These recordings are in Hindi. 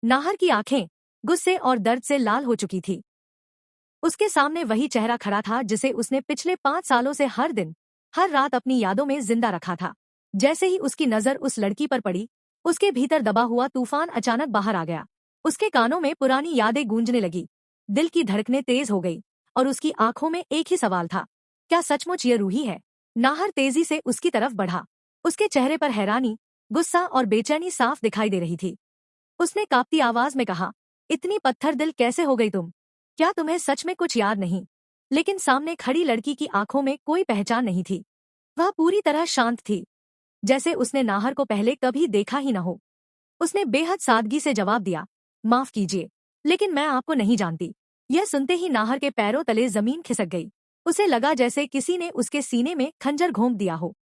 नाहर की आंखें गुस्से और दर्द से लाल हो चुकी थी। उसके सामने वही चेहरा खड़ा था जिसे उसने पिछले 5 सालों से हर दिन, हर रात अपनी यादों में जिंदा रखा था। जैसे ही उसकी नजर उस लड़की पर पड़ी, उसके भीतर दबा हुआ तूफान अचानक बाहर आ गया। उसके कानों में पुरानी यादें गूंजने लगी, दिल की धड़कनें तेज हो गई और उसकी आंखों में एक ही सवाल था, क्या सचमुच ये रूही है? नाहर तेजी से उसकी तरफ बढ़ा। उसके चेहरे पर हैरानी, गुस्सा और बेचैनी साफ दिखाई दे रही थी। उसने कांपती आवाज में कहा, इतनी पत्थर दिल कैसे हो गई तुम? क्या तुम्हें सच में कुछ याद नहीं? लेकिन सामने खड़ी लड़की की आंखों में कोई पहचान नहीं थी। वह पूरी तरह शांत थी, जैसे उसने नाहर को पहले कभी देखा ही न हो। उसने बेहद सादगी से जवाब दिया, माफ कीजिए, लेकिन मैं आपको नहीं जानती। यह सुनते ही नाहर के पैरों तले जमीन खिसक गई। उसे लगा जैसे किसी ने उसके सीने में खंजर घोंप दिया हो।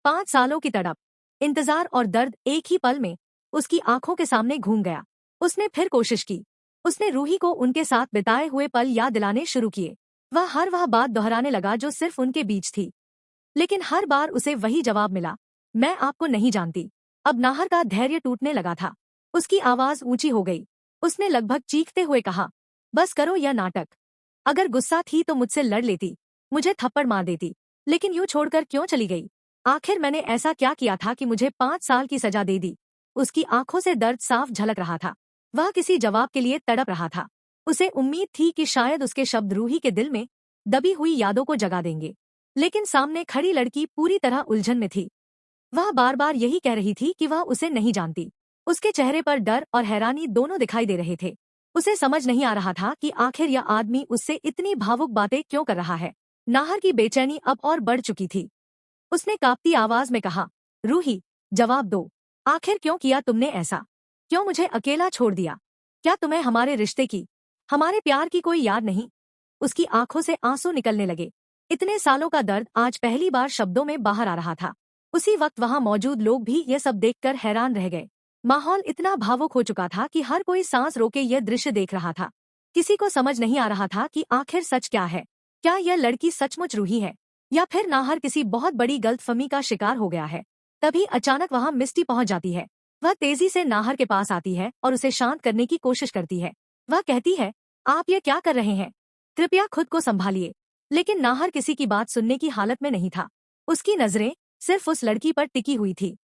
5 सालों की तड़प, इंतजार और दर्द एक ही पल में उसकी आंखों के सामने घूम गया। उसने फिर कोशिश की। उसने रूही को उनके साथ बिताए हुए पल याद दिलाने शुरू किए। वह बात दोहराने लगा जो सिर्फ उनके बीच थी, लेकिन हर बार उसे वही जवाब मिला, मैं आपको नहीं जानती। अब नाहर का धैर्य टूटने लगा था। उसकी आवाज ऊंची हो गई। उसने लगभग चीखते हुए कहा, बस करो यह नाटक। अगर गुस्सा थी तो मुझसे लड़ लेती, मुझे थप्पड़ मार देती, लेकिन यूं छोड़कर क्यों चली गई? आखिर मैंने ऐसा क्या किया था कि मुझे 5 साल की सजा दे दी? उसकी आंखों से दर्द साफ झलक रहा था। वह किसी जवाब के लिए तड़प रहा था। उसे उम्मीद थी कि शायद उसके शब्द रूही के दिल में दबी हुई यादों को जगा देंगे, लेकिन सामने खड़ी लड़की पूरी तरह उलझन में थी। वह बार बार यही कह रही थी कि वह उसे नहीं जानती। उसके चेहरे पर डर और हैरानी दोनों दिखाई दे रहे थे। उसे समझ नहीं आ रहा था कि आखिर यह आदमी उससे इतनी भावुक बातें क्यों कर रहा है। नाहर की बेचैनी अब और बढ़ चुकी थी। उसने कांपती आवाज में कहा, रूही, जवाब दो। आखिर क्यों किया तुमने ऐसा? क्यों मुझे अकेला छोड़ दिया? क्या तुम्हें हमारे रिश्ते की, हमारे प्यार की कोई याद नहीं? उसकी आंखों से आंसू निकलने लगे। इतने सालों का दर्द आज पहली बार शब्दों में बाहर आ रहा था। उसी वक्त वहां मौजूद लोग भी यह सब देखकर हैरान रह गए। माहौल इतना भावुक हो चुका था कि हर कोई सांस रोके यह दृश्य देख रहा था। किसी को समझ नहीं आ रहा था कि आखिर सच क्या है। क्या यह लड़की सचमुच रूही है, या फिर नाहर किसी बहुत बड़ी गलतफहमी का शिकार हो गया है? तभी अचानक वहां मिस्टी पहुंच जाती है। वह तेजी से नाहर के पास आती है और उसे शांत करने की कोशिश करती है। वह कहती है, आप ये क्या कर रहे हैं? कृपया खुद को संभालिए। लेकिन नाहर किसी की बात सुनने की हालत में नहीं था। उसकी नजरें सिर्फ उस लड़की पर टिकी हुई थी।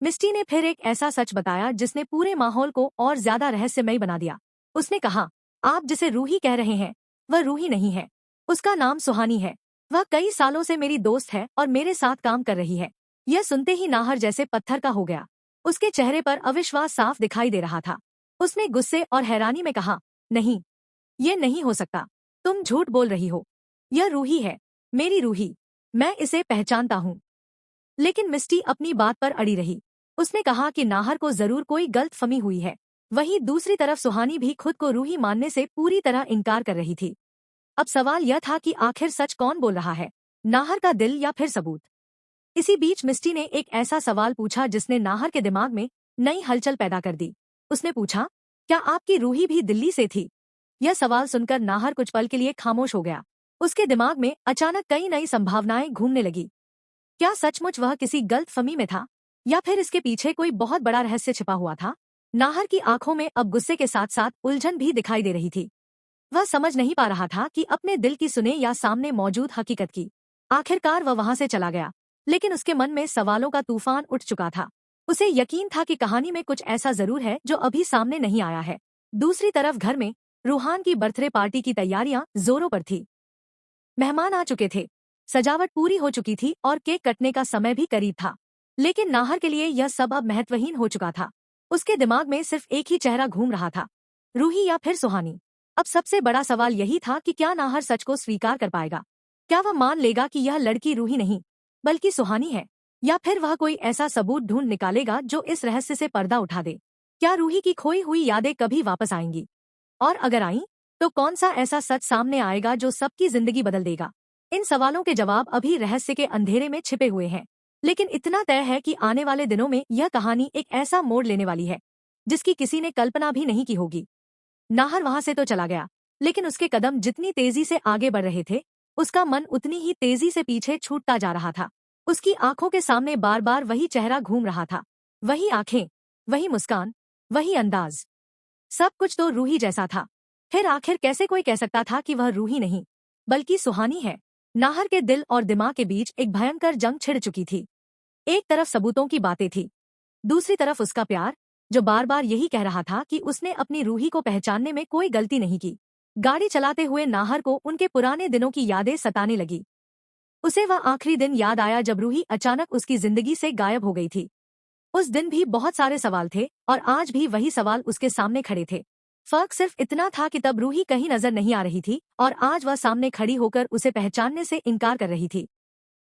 मिस्टी ने फिर एक ऐसा सच बताया जिसने पूरे माहौल को और ज्यादा रहस्यमय बना दिया। उसने कहा, आप जिसे रूही कह रहे हैं, वह रूही नहीं है। उसका नाम सुहानी है। वह कई सालों से मेरी दोस्त है और मेरे साथ काम कर रही है। यह सुनते ही नाहर जैसे पत्थर का हो गया। उसके चेहरे पर अविश्वास साफ दिखाई दे रहा था। उसने गुस्से और हैरानी में कहा, नहीं, ये नहीं हो सकता। तुम झूठ बोल रही हो। यह रूही है, मेरी रूही। मैं इसे पहचानता हूँ। लेकिन मिस्टी अपनी बात पर अड़ी रही। उसने कहा कि नाहर को जरूर कोई गलतफहमी हुई है। वहीं दूसरी तरफ सुहानी भी खुद को रूही मानने से पूरी तरह इनकार कर रही थी। अब सवाल यह था कि आखिर सच कौन बोल रहा है, नाहर का दिल या फिर सबूत? इसी बीच मिस्टी ने एक ऐसा सवाल पूछा जिसने नाहर के दिमाग में नई हलचल पैदा कर दी। उसने पूछा, क्या आपकी रूही भी दिल्ली से थी? यह सवाल सुनकर नाहर कुछ पल के लिए खामोश हो गया। उसके दिमाग में अचानक कई नई संभावनाएं घूमने लगी। क्या सचमुच वह किसी गलतफहमी में था, या फिर इसके पीछे कोई बहुत बड़ा रहस्य छिपा हुआ था? नाहर की आंखों में अब गुस्से के साथ साथ उलझन भी दिखाई दे रही थी। वह समझ नहीं पा रहा था कि अपने दिल की सुने या सामने मौजूद हकीकत की। आखिरकार वह वहां से चला गया, लेकिन उसके मन में सवालों का तूफान उठ चुका था। उसे यकीन था कि कहानी में कुछ ऐसा जरूर है जो अभी सामने नहीं आया है। दूसरी तरफ घर में रूहान की बर्थडे पार्टी की तैयारियां जोरों पर थी। मेहमान आ चुके थे, सजावट पूरी हो चुकी थी और केक कटने का समय भी करीब था। लेकिन नाहर के लिए यह सब अब महत्वहीन हो चुका था। उसके दिमाग में सिर्फ एक ही चेहरा घूम रहा था, रूही या फिर सुहानी। अब सबसे बड़ा सवाल यही था कि क्या नाहर सच को स्वीकार कर पाएगा? क्या वह मान लेगा कि यह लड़की रूही नहीं बल्कि सुहानी है, या फिर वह कोई ऐसा सबूत ढूंढ निकालेगा जो इस रहस्य से पर्दा उठा दे? क्या रूही की खोई हुई यादें कभी वापस आएंगी, और अगर आईं तो कौन सा ऐसा सच सामने आएगा जो सबकी जिंदगी बदल देगा? इन सवालों के जवाब अभी रहस्य के अंधेरे में छिपे हुए हैं, लेकिन इतना तय है कि आने वाले दिनों में यह कहानी एक ऐसा मोड़ लेने वाली है जिसकी किसी ने कल्पना भी नहीं की होगी। नाहर वहां से तो चला गया, लेकिन उसके कदम जितनी तेजी से आगे बढ़ रहे थे, उसका मन उतनी ही तेजी से पीछे छूटता जा रहा था। उसकी आंखों के सामने बार बार वही चेहरा घूम रहा था, वही आंखें, वही मुस्कान, वही अंदाज। सब कुछ तो रूही जैसा था। फिर आखिर कैसे कोई कह सकता था कि वह रूही नहीं बल्कि सुहानी है। नाहर के दिल और दिमाग के बीच एक भयंकर जंग छिड़ चुकी थी। एक तरफ सबूतों की बातें थी, दूसरी तरफ उसका प्यार, जो बार बार यही कह रहा था कि उसने अपनी रूही को पहचानने में कोई गलती नहीं की। गाड़ी चलाते हुए नाहर को उनके पुराने दिनों की यादें सताने लगी। उसे वह आखिरी दिन याद आया जब रूही अचानक उसकी जिंदगी से गायब हो गई थी। उस दिन भी बहुत सारे सवाल थे और आज भी वही सवाल उसके सामने खड़े थे। फर्क सिर्फ इतना था कि तब रूही कहीं नजर नहीं आ रही थी और आज वह सामने खड़ी होकर उसे पहचानने से इनकार कर रही थी।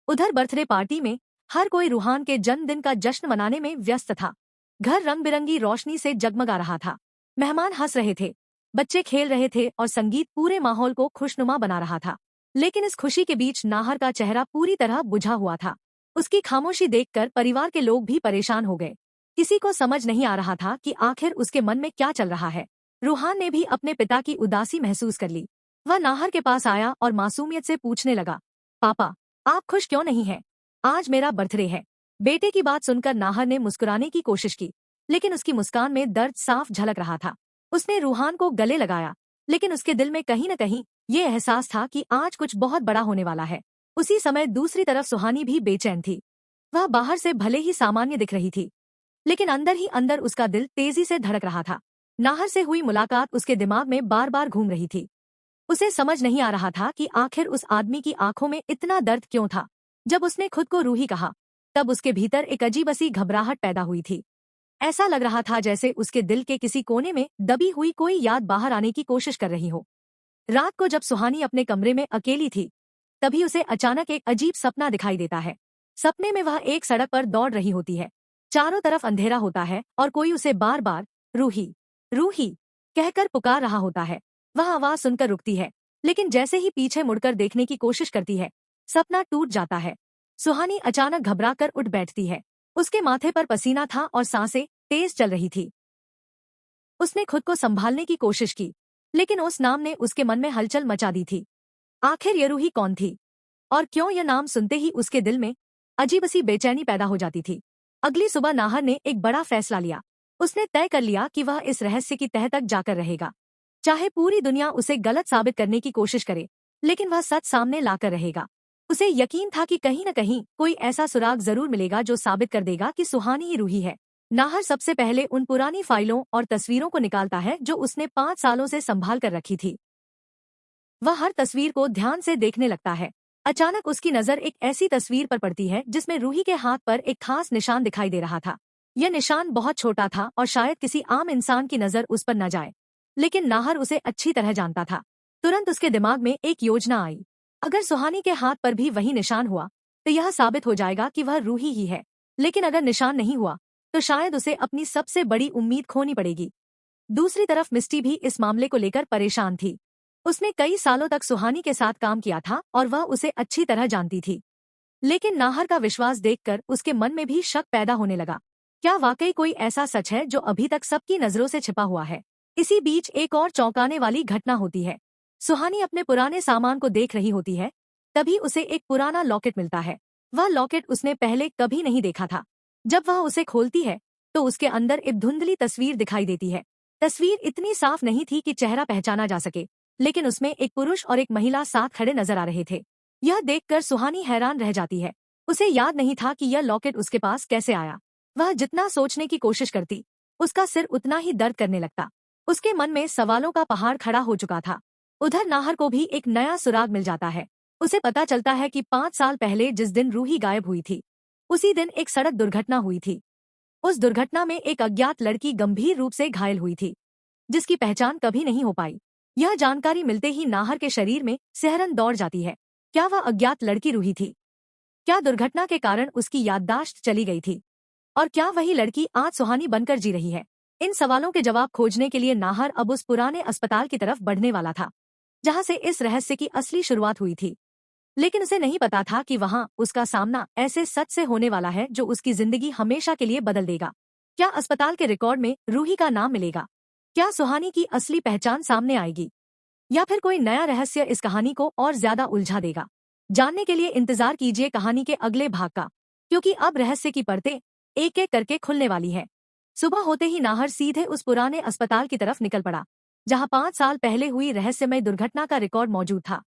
उधर बर्थडे पार्टी में हर कोई रूहान के जन्मदिन का जश्न मनाने में व्यस्त था। घर रंग बिरंगी रोशनी से जगमगा रहा था। मेहमान हंस रहे थे, बच्चे खेल रहे थे और संगीत पूरे माहौल को खुशनुमा बना रहा था। लेकिन इस खुशी के बीच नाहर का चेहरा पूरी तरह बुझा हुआ था। उसकी खामोशी देखकर परिवार के लोग भी परेशान हो गए। किसी को समझ नहीं आ रहा था कि आखिर उसके मन में क्या चल रहा है। रूहान ने भी अपने पिता की उदासी महसूस कर ली। वह नाहर के पास आया और मासूमियत से पूछने लगा, पापा, आप खुश क्यों नहीं हैं? आज मेरा बर्थडे है। बेटे की बात सुनकर नाहर ने मुस्कुराने की कोशिश की, लेकिन उसकी मुस्कान में दर्द साफ झलक रहा था। उसने रूहान को गले लगाया, लेकिन उसके दिल में कहीं न कहीं ये एहसास था कि आज कुछ बहुत बड़ा होने वाला है। उसी समय दूसरी तरफ सुहानी भी बेचैन थी। वह बाहर से भले ही सामान्य दिख रही थी, लेकिन अंदर ही अंदर उसका दिल तेजी से धड़क रहा था। नाहर से हुई मुलाकात उसके दिमाग में बार बार घूम रही थी। उसे समझ नहीं आ रहा था कि आखिर उस आदमी की आंखों में इतना दर्द क्यों था। जब उसने खुद को रूही कहा, तब उसके भीतर एक अजीब सी घबराहट पैदा हुई थी। ऐसा लग रहा था जैसे उसके दिल के किसी कोने में दबी हुई कोई याद बाहर आने की कोशिश कर रही हो। रात को जब सुहानी अपने कमरे में अकेली थी, तभी उसे अचानक एक अजीब सपना दिखाई देता है। सपने में वह एक सड़क पर दौड़ रही होती है। चारों तरफ अंधेरा होता है और कोई उसे बार बार रूही, रूही कहकर पुकार रहा होता है। वह आवाज सुनकर रुकती है, लेकिन जैसे ही पीछे मुड़कर देखने की कोशिश करती है, सपना टूट जाता है। सुहानी अचानक घबराकर उठ बैठती है। उसके माथे पर पसीना था और सांसें तेज चल रही थी। उसने खुद को संभालने की कोशिश की, लेकिन उस नाम ने उसके मन में हलचल मचा दी थी। आखिर ये रूही कौन थी और क्यों यह नाम सुनते ही उसके दिल में अजीब सी बेचैनी पैदा हो जाती थी। अगली सुबह नाहर ने एक बड़ा फैसला लिया। उसने तय कर लिया कि वह इस रहस्य की तह तक जाकर रहेगा। चाहे पूरी दुनिया उसे गलत साबित करने की कोशिश करे, लेकिन वह सच सामने लाकर रहेगा। उसे यकीन था कि कहीं न कहीं कोई ऐसा सुराग जरूर मिलेगा जो साबित कर देगा कि सुहानी ही रूही है। नाहर सबसे पहले उन पुरानी फाइलों और तस्वीरों को निकालता है जो उसने 5 सालों से संभाल कर रखी थी। वह हर तस्वीर को ध्यान से देखने लगता है। अचानक उसकी नजर एक ऐसी तस्वीर पर पड़ती है जिसमें रूही के हाथ पर एक खास निशान दिखाई दे रहा था। यह निशान बहुत छोटा था और शायद किसी आम इंसान की नजर उस पर न जाए, लेकिन नाहर उसे अच्छी तरह जानता था। तुरंत उसके दिमाग में एक योजना आई। अगर सुहानी के हाथ पर भी वही निशान हुआ तो यह साबित हो जाएगा कि वह रूही ही है। लेकिन अगर निशान नहीं हुआ तो शायद उसे अपनी सबसे बड़ी उम्मीद खोनी पड़ेगी। दूसरी तरफ मिस्टी भी इस मामले को लेकर परेशान थी। उसने कई सालों तक सुहानी के साथ काम किया था और वह उसे अच्छी तरह जानती थी। लेकिन नाहर का विश्वास देखकर उसके मन में भी शक पैदा होने लगा। क्या वाकई कोई ऐसा सच है जो अभी तक सबकी नजरों से छिपा हुआ है? इसी बीच एक और चौंकाने वाली घटना होती है। सुहानी अपने पुराने सामान को देख रही होती है, तभी उसे एक पुराना लॉकेट मिलता है। वह लॉकेट उसने पहले कभी नहीं देखा था। जब वह उसे खोलती है तो उसके अंदर एक धुंधली तस्वीर दिखाई देती है। तस्वीर इतनी साफ नहीं थी कि चेहरा पहचाना जा सके, लेकिन उसमें एक पुरुष और एक महिला साथ खड़े नजर आ रहे थे। यह देखकर सुहानी हैरान रह जाती है। उसे याद नहीं था कि यह लॉकेट उसके पास कैसे आया। वह जितना सोचने की कोशिश करती, उसका सिर उतना ही दर्द करने लगता। उसके मन में सवालों का पहाड़ खड़ा हो चुका था। उधर नाहर को भी एक नया सुराग मिल जाता है। उसे पता चलता है कि 5 साल पहले जिस दिन रूही गायब हुई थी, उसी दिन एक सड़क दुर्घटना हुई थी। उस दुर्घटना में एक अज्ञात लड़की गंभीर रूप से घायल हुई थी, जिसकी पहचान कभी नहीं हो पाई। यह जानकारी मिलते ही नाहर के शरीर में सिहरन दौड़ जाती है। क्या वह अज्ञात लड़की रूही थी? क्या दुर्घटना के कारण उसकी याददाश्त चली गई थी? और क्या वही लड़की आज सुहानी बनकर जी रही है? इन सवालों के जवाब खोजने के लिए नाहर अब उस पुराने अस्पताल की तरफ बढ़ने वाला था, जहां से इस रहस्य की असली शुरुआत हुई थी। लेकिन उसे नहीं पता था कि वहां उसका सामना ऐसे सच से होने वाला है जो उसकी जिंदगी हमेशा के लिए बदल देगा। क्या अस्पताल के रिकॉर्ड में रूही का नाम मिलेगा? क्या सुहानी की असली पहचान सामने आएगी, या फिर कोई नया रहस्य इस कहानी को और ज्यादा उलझा देगा? जानने के लिए इंतजार कीजिए कहानी के अगले भाग का, क्योंकि अब रहस्य की परतें एक एक करके खुलने वाली है। सुबह होते ही नाहर सीधे उस पुराने अस्पताल की तरफ निकल पड़ा, जहां 5 साल पहले हुई रहस्यमय दुर्घटना का रिकॉर्ड मौजूद था।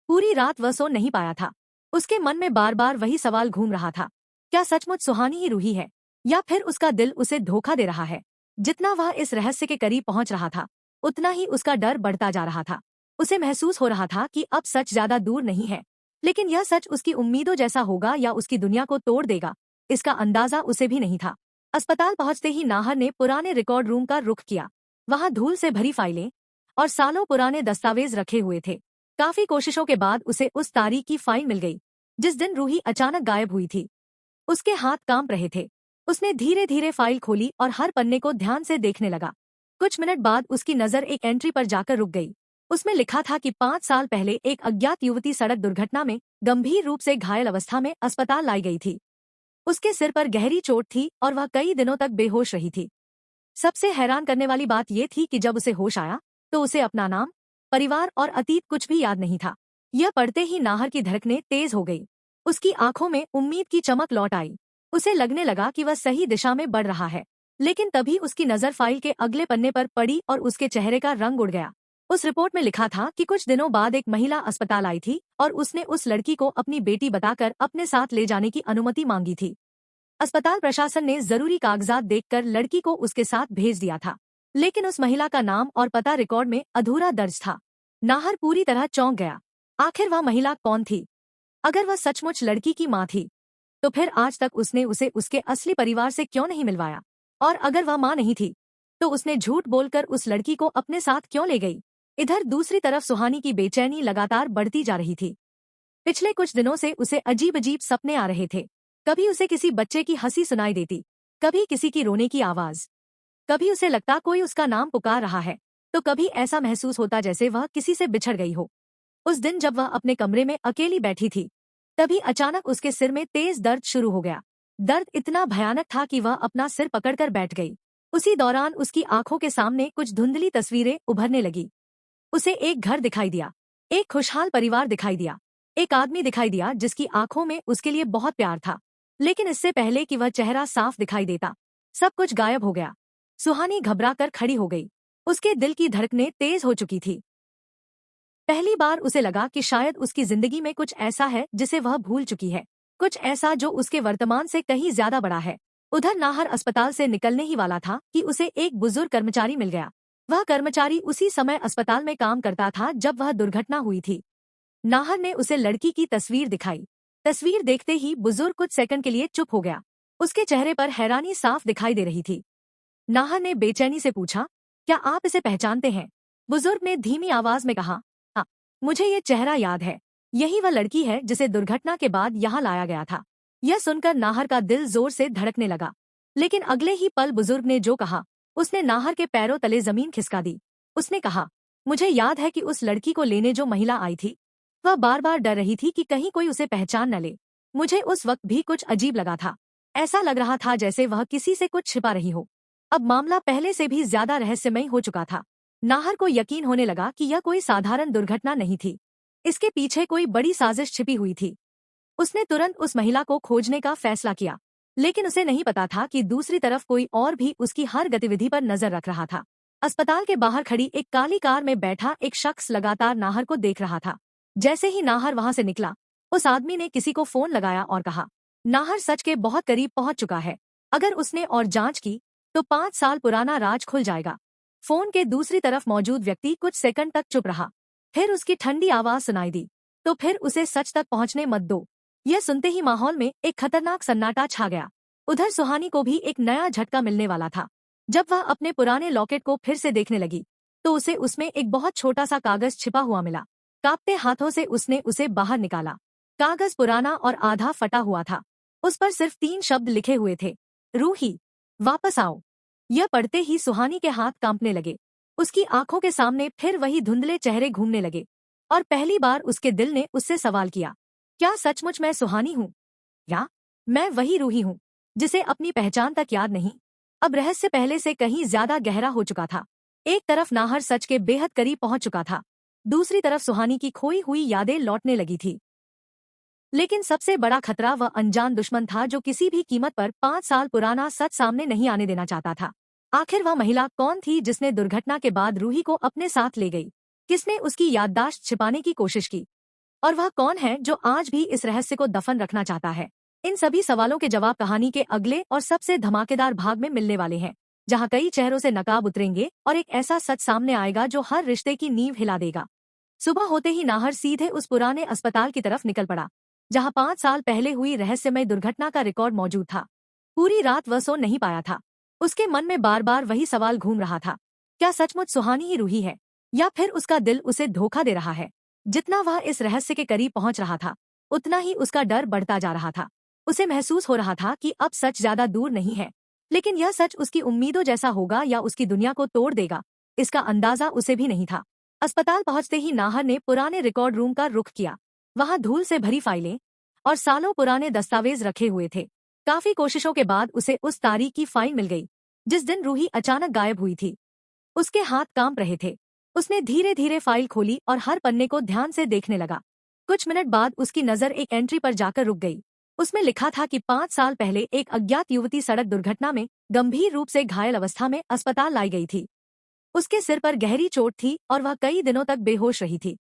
पूरी रात वह सो नहीं पाया था। उसके मन में बार बार वही सवाल घूम रहा था, क्या सचमुच सुहानी ही रूही है, या फिर उसका दिल उसे धोखा दे रहा है। जितना वह इस रहस्य के करीब पहुंच रहा था, उतना ही उसका डर बढ़ता जा रहा था। उसे महसूस हो रहा था कि अब सच ज्यादा दूर नहीं है, लेकिन यह सच उसकी उम्मीदों जैसा होगा या उसकी दुनिया को तोड़ देगा, इसका अंदाजा उसे भी नहीं था। अस्पताल पहुंचते ही नाहर ने पुराने रिकॉर्ड रूम का रुख किया। वहां धूल से भरी फाइलें और सालों पुराने दस्तावेज रखे हुए थे। काफी कोशिशों के बाद उसे उस तारीख की फाइल मिल गई, जिस दिन रूही अचानक गायब हुई थी। उसके हाथ कांप रहे थे। उसने धीरे धीरे फाइल खोली और हर पन्ने को ध्यान से देखने लगा। कुछ मिनट बाद उसकी नजर एक एंट्री पर जाकर रुक गई। उसमें लिखा था कि 5 साल पहले एक अज्ञात युवती सड़क दुर्घटना में गंभीर रूप से घायल अवस्था में अस्पताल लाई गई थी। उसके सिर पर गहरी चोट थी और वह कई दिनों तक बेहोश रही थी। सबसे हैरान करने वाली बात यह थी कि जब उसे होश आया तो उसे अपना नाम, परिवार और अतीत कुछ भी याद नहीं था। यह पढ़ते ही नाहर की धड़कनें तेज हो गई। उसकी आंखों में उम्मीद की चमक लौट आई। उसे लगने लगा कि वह सही दिशा में बढ़ रहा है। लेकिन तभी उसकी नजर फाइल के अगले पन्ने पर पड़ी और उसके चेहरे का रंग उड़ गया। उस रिपोर्ट में लिखा था कि कुछ दिनों बाद एक महिला अस्पताल आई थी और उसने उस लड़की को अपनी बेटी बताकर अपने साथ ले जाने की अनुमति मांगी थी। अस्पताल प्रशासन ने जरूरी कागजात देखकर लड़की को उसके साथ भेज दिया था, लेकिन उस महिला का नाम और पता रिकॉर्ड में अधूरा दर्ज था। नाहर पूरी तरह चौंक गया। आखिर वह महिला कौन थी? अगर वह सचमुच लड़की की माँ थी, तो फिर आज तक उसने उसे उसके असली परिवार से क्यों नहीं मिलवाया? और अगर वह माँ नहीं थी, तो उसने झूठ बोलकर उस लड़की को अपने साथ क्यों ले गई? इधर दूसरी तरफ सुहानी की बेचैनी लगातार बढ़ती जा रही थी। पिछले कुछ दिनों से उसे अजीब अजीब सपने आ रहे थे। कभी उसे किसी बच्चे की हंसी सुनाई देती, कभी किसी की रोने की आवाज, कभी उसे लगता कोई उसका नाम पुकार रहा है, तो कभी ऐसा महसूस होता जैसे वह किसी से बिछड़ गई हो। उस दिन जब वह अपने कमरे में अकेली बैठी थी, तभी अचानक उसके सिर में तेज दर्द शुरू हो गया। दर्द इतना भयानक था कि वह अपना सिर पकड़कर बैठ गई। उसी दौरान उसकी आंखों के सामने कुछ धुंधली तस्वीरें उभरने लगी। उसे एक घर दिखाई दिया, एक खुशहाल परिवार दिखाई दिया, एक आदमी दिखाई दिया जिसकी आंखों में उसके लिए बहुत प्यार था। लेकिन इससे पहले कि वह चेहरा साफ दिखाई देता, सब कुछ गायब हो गया। सुहानी घबराकर खड़ी हो गई। उसके दिल की धड़कनें तेज हो चुकी थी। पहली बार उसे लगा कि शायद उसकी जिंदगी में कुछ ऐसा है जिसे वह भूल चुकी है, कुछ ऐसा जो उसके वर्तमान से कहीं ज्यादा बड़ा है। उधर नाहर अस्पताल से निकलने ही वाला था कि उसे एक बुजुर्ग कर्मचारी मिल गया। वह कर्मचारी उसी समय अस्पताल में काम करता था जब वह दुर्घटना हुई थी। नाहर ने उसे लड़की की तस्वीर दिखाई। तस्वीर देखते ही बुजुर्ग कुछ सेकंड के लिए चुप हो गया। उसके चेहरे पर हैरानी साफ दिखाई दे रही थी। नाहर ने बेचैनी से पूछा, क्या आप इसे पहचानते हैं? बुजुर्ग ने धीमी आवाज में कहा, हाँ, मुझे ये चेहरा याद है। यही वह लड़की है जिसे दुर्घटना के बाद यहाँ लाया गया था। यह सुनकर नाहर का दिल जोर से धड़कने लगा। लेकिन अगले ही पल बुजुर्ग ने जो कहा, उसने नाहर के पैरों तले जमीन खिसका दी। उसने कहा, मुझे याद है कि उस लड़की को लेने जो महिला आई थी, वह बार बार डर रही थी कि कहीं कोई उसे पहचान न ले। मुझे उस वक्त भी कुछ अजीब लगा था। ऐसा लग रहा था जैसे वह किसी से कुछ छिपा रही हो। अब मामला पहले से भी ज्यादा रहस्यमय हो चुका था। नाहर को यकीन होने लगा कि यह कोई साधारण दुर्घटना नहीं थी। इसके पीछे कोई बड़ी साजिश छिपी हुई थी। उसने तुरंत उस महिला को खोजने का फैसला किया, लेकिन उसे नहीं पता था कि दूसरी तरफ कोई और भी उसकी हर गतिविधि पर नजर रख रहा था। अस्पताल के बाहर खड़ी एक काली कार में बैठा एक शख्स लगातार नाहर को देख रहा था। जैसे ही नाहर वहां से निकला, उस आदमी ने किसी को फोन लगाया और कहा, नाहर सच के बहुत करीब पहुंच चुका है। अगर उसने और जांच की तो 5 साल पुराना राज खुल जाएगा। फोन के दूसरी तरफ मौजूद व्यक्ति कुछ सेकंड तक चुप रहा। फिर उसकी ठंडी आवाज सुनाई दी, तो फिर उसे सच तक पहुंचने मत दो। यह सुनते ही माहौल में एक खतरनाक सन्नाटा छा गया। उधर सुहानी को भी एक नया झटका मिलने वाला था। जब वह अपने पुराने लॉकेट को फिर से देखने लगी, तो उसे उसमें एक बहुत छोटा सा कागज छिपा हुआ मिला। कांपते हाथों से उसने उसे बाहर निकाला। कागज पुराना और आधा फटा हुआ था। उस पर सिर्फ 3 शब्द लिखे हुए थे, रूही, वापस आओ। यह पढ़ते ही सुहानी के हाथ कांपने लगे। उसकी आंखों के सामने फिर वही धुंधले चेहरे घूमने लगे और पहली बार उसके दिल ने उससे सवाल किया, क्या सचमुच मैं सुहानी हूँ, या मैं वही रूही हूँ जिसे अपनी पहचान तक याद नहीं? अब रहस्य पहले से कहीं ज्यादा गहरा हो चुका था। एक तरफ नाहर सच के बेहद करीब पहुंच चुका था, दूसरी तरफ सुहानी की खोई हुई यादें लौटने लगी थी। लेकिन सबसे बड़ा खतरा वह अनजान दुश्मन था जो किसी भी कीमत पर 5 साल पुराना सच सामने नहीं आने देना चाहता था। आखिर वह महिला कौन थी जिसने दुर्घटना के बाद रूही को अपने साथ ले गई? किसने उसकी याददाश्त छिपाने की कोशिश की? और वह कौन है जो आज भी इस रहस्य को दफन रखना चाहता है? इन सभी सवालों के जवाब कहानी के अगले और सबसे धमाकेदार भाग में मिलने वाले हैं, जहां कई चेहरों से नकाब उतरेंगे और एक ऐसा सच सामने आएगा जो हर रिश्ते की नींव हिला देगा। सुबह होते ही नाहर सीधे उस पुराने अस्पताल की तरफ निकल पड़ा, जहां 5 साल पहले हुई रहस्यमय दुर्घटना का रिकॉर्ड मौजूद था। पूरी रात वह सो नहीं पाया था। उसके मन में बार बार वही सवाल घूम रहा था, क्या सचमुच सुहानी ही रूही है, या फिर उसका दिल उसे धोखा दे रहा है? जितना वह इस रहस्य के करीब पहुंच रहा था, उतना ही उसका डर बढ़ता जा रहा था। उसे महसूस हो रहा था कि अब सच ज्यादा दूर नहीं है, लेकिन यह सच उसकी उम्मीदों जैसा होगा या उसकी दुनिया को तोड़ देगा, इसका अंदाजा उसे भी नहीं था। अस्पताल पहुंचते ही नाहर ने पुराने रिकॉर्ड रूम का रुख किया। वहां धूल से भरी फाइलें और सालों पुराने दस्तावेज रखे हुए थे। काफी कोशिशों के बाद उसे उस तारीख की फाइल मिल गई जिस दिन रूही अचानक गायब हुई थी। उसके हाथ कांप रहे थे। उसने धीरे धीरे फाइल खोली और हर पन्ने को ध्यान से देखने लगा। कुछ मिनट बाद उसकी नजर एक एंट्री पर जाकर रुक गई। उसमें लिखा था कि 5 साल पहले एक अज्ञात युवती सड़क दुर्घटना में गंभीर रूप से घायल अवस्था में अस्पताल लाई गई थी। उसके सिर पर गहरी चोट थी और वह कई दिनों तक बेहोश रही थी।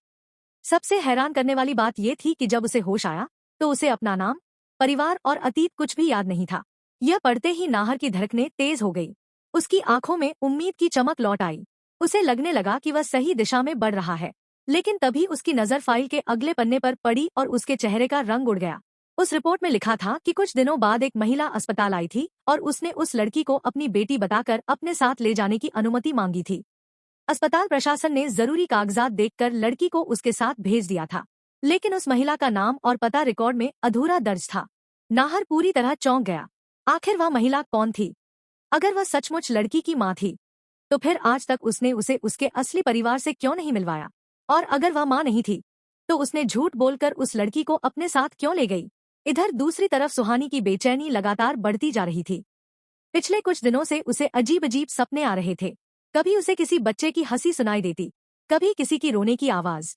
सबसे हैरान करने वाली बात यह थी कि जब उसे होश आया तो उसे अपना नाम, परिवार और अतीत कुछ भी याद नहीं था। यह पढ़ते ही नाहर की धड़कनें तेज हो गई। उसकी आंखों में उम्मीद की चमक लौट आई। उसे लगने लगा कि वह सही दिशा में बढ़ रहा है। लेकिन तभी उसकी नजर फाइल के अगले पन्ने पर पड़ी और उसके चेहरे का रंग उड़ गया। उस रिपोर्ट में लिखा था कि कुछ दिनों बाद एक महिला अस्पताल आई थी और उसने उस लड़की को अपनी बेटी बताकर अपने साथ ले जाने की अनुमति मांगी थी। अस्पताल प्रशासन ने जरूरी कागजात देखकर लड़की को उसके साथ भेज दिया था, लेकिन उस महिला का नाम और पता रिकॉर्ड में अधूरा दर्ज था। नाहर पूरी तरह चौंक गया। आखिर वह महिला कौन थी? अगर वह सचमुच लड़की की माँ थी, तो फिर आज तक उसने उसे उसके असली परिवार से क्यों नहीं मिलवाया? और अगर वह माँ नहीं थी, तो उसने झूठ बोलकर उस लड़की को अपने साथ क्यों ले गई? इधर दूसरी तरफ सुहानी की बेचैनी लगातार बढ़ती जा रही थी। पिछले कुछ दिनों से उसे अजीब अजीब सपने आ रहे थे। कभी उसे किसी बच्चे की हंसी सुनाई देती, कभी किसी की रोने की आवाज,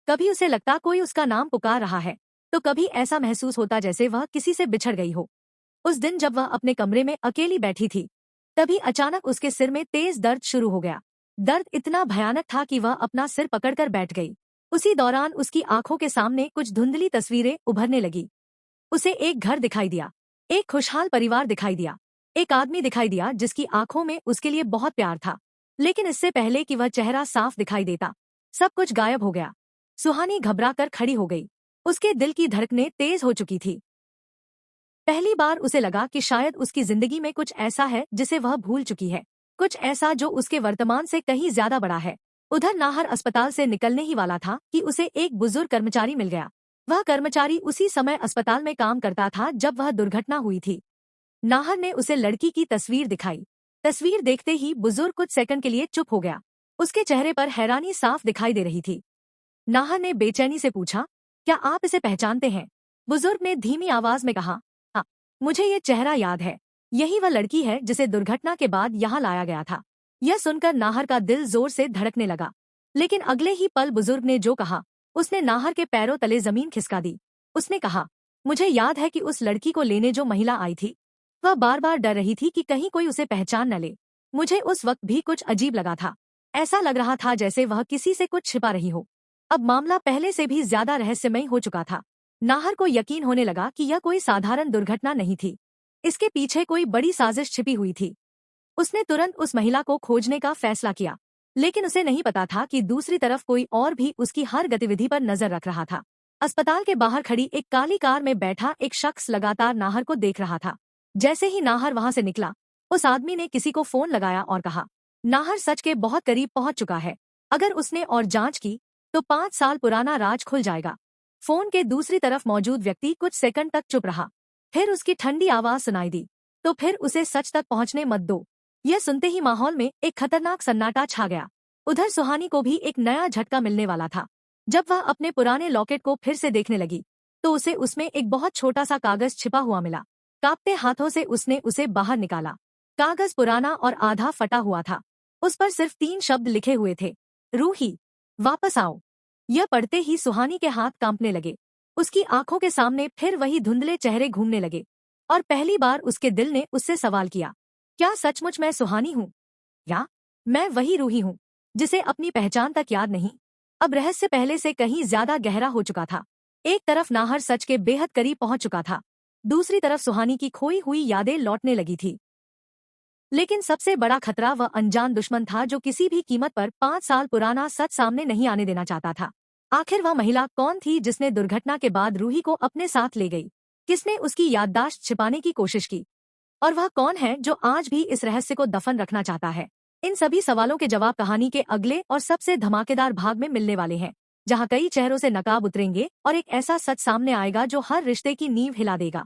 कभी उसे लगता कोई उसका नाम पुकार रहा है, तो कभी ऐसा महसूस होता जैसे वह किसी से बिछड़ गई हो। उस दिन जब वह अपने कमरे में अकेली बैठी थी, तभी अचानक उसके सिर में तेज दर्द शुरू हो गया। दर्द इतना भयानक था कि वह अपना सिर पकड़कर बैठ गई। उसी दौरान उसकी आंखों के सामने कुछ धुंधली तस्वीरें उभरने लगी। उसे एक घर दिखाई दिया, एक खुशहाल परिवार दिखाई दिया, एक आदमी दिखाई दिया जिसकी आंखों में उसके लिए बहुत प्यार था। लेकिन इससे पहले कि वह चेहरा साफ दिखाई देता, सब कुछ गायब हो गया। सुहानी घबराकर खड़ी हो गई। उसके दिल की धड़कनें तेज हो चुकी थी। पहली बार उसे लगा कि शायद उसकी जिंदगी में कुछ ऐसा है जिसे वह भूल चुकी है, कुछ ऐसा जो उसके वर्तमान से कहीं ज्यादा बड़ा है। उधर नाहर अस्पताल से निकलने ही वाला था कि उसे एक बुजुर्ग कर्मचारी मिल गया। वह कर्मचारी उसी समय अस्पताल में काम करता था जब वह दुर्घटना हुई थी। नाहर ने उसे लड़की की तस्वीर दिखाई। तस्वीर देखते ही बुजुर्ग कुछ सेकंड के लिए चुप हो गया। उसके चेहरे पर हैरानी साफ दिखाई दे रही थी। नाहर ने बेचैनी से पूछा, क्या आप इसे पहचानते हैं? बुजुर्ग ने धीमी आवाज में कहा, हाँ, मुझे ये चेहरा याद है। यही वह लड़की है जिसे दुर्घटना के बाद यहाँ लाया गया था। यह सुनकर नाहर का दिल जोर से धड़कने लगा। लेकिन अगले ही पल बुजुर्ग ने जो कहा, उसने नाहर के पैरों तले जमीन खिसका दी। उसने कहा, मुझे याद है कि उस लड़की को लेने जो महिला आई थी, वह बार बार डर रही थी कि कहीं कोई उसे पहचान न ले। मुझे उस वक्त भी कुछ अजीब लगा था। ऐसा लग रहा था जैसे वह किसी से कुछ छिपा रही हो। अब मामला पहले से भी ज्यादा रहस्यमय हो चुका था। नाहर को यकीन होने लगा कि यह कोई साधारण दुर्घटना नहीं थी। इसके पीछे कोई बड़ी साजिश छिपी हुई थी। उसने तुरंत उस महिला को खोजने का फैसला किया, लेकिन उसे नहीं पता था कि दूसरी तरफ कोई और भी उसकी हर गतिविधि पर नजर रख रहा था। अस्पताल के बाहर खड़ी एक काली कार में बैठा एक शख्स लगातार नाहर को देख रहा था। जैसे ही नाहर वहां से निकला, उस आदमी ने किसी को फोन लगाया और कहा, नाहर सच के बहुत करीब पहुंच चुका है। अगर उसने और जांच की तो 5 साल पुराना राज खुल जाएगा। फोन के दूसरी तरफ मौजूद व्यक्ति कुछ सेकंड तक चुप रहा। फिर उसकी ठंडी आवाज सुनाई दी, तो फिर उसे सच तक पहुंचने मत दो। यह सुनते ही माहौल में एक खतरनाक सन्नाटा छा गया। उधर सुहानी को भी एक नया झटका मिलने वाला था। जब वह अपने पुराने लॉकेट को फिर से देखने लगी, तो उसे उसमें एक बहुत छोटा सा कागज छिपा हुआ मिला। कांपते हाथों से उसने उसे बाहर निकाला। कागज पुराना और आधा फटा हुआ था। उस पर सिर्फ 3 शब्द लिखे हुए थे, रूही, वापस आओ। यह पढ़ते ही सुहानी के हाथ कांपने लगे। उसकी आंखों के सामने फिर वही धुंधले चेहरे घूमने लगे और पहली बार उसके दिल ने उससे सवाल किया, क्या सचमुच मैं सुहानी हूँ, या मैं वही रूही हूँ जिसे अपनी पहचान तक याद नहीं? अब रहस्य पहले से कहीं ज्यादा गहरा हो चुका था। एक तरफ नाहर सच के बेहद करीब पहुंच चुका था, दूसरी तरफ सुहानी की खोई हुई यादें लौटने लगी थी। लेकिन सबसे बड़ा खतरा वह अनजान दुश्मन था जो किसी भी कीमत पर 5 साल पुराना सच सामने नहीं आने देना चाहता था। आखिर वह महिला कौन थी जिसने दुर्घटना के बाद रूही को अपने साथ ले गई? किसने उसकी याददाश्त छिपाने की कोशिश की? और वह कौन है जो आज भी इस रहस्य को दफन रखना चाहता है? इन सभी सवालों के जवाब कहानी के अगले और सबसे धमाकेदार भाग में मिलने वाले हैं, जहां कई चेहरों से नकाब उतरेंगे और एक ऐसा सच सामने आएगा जो हर रिश्ते की नींव हिला देगा।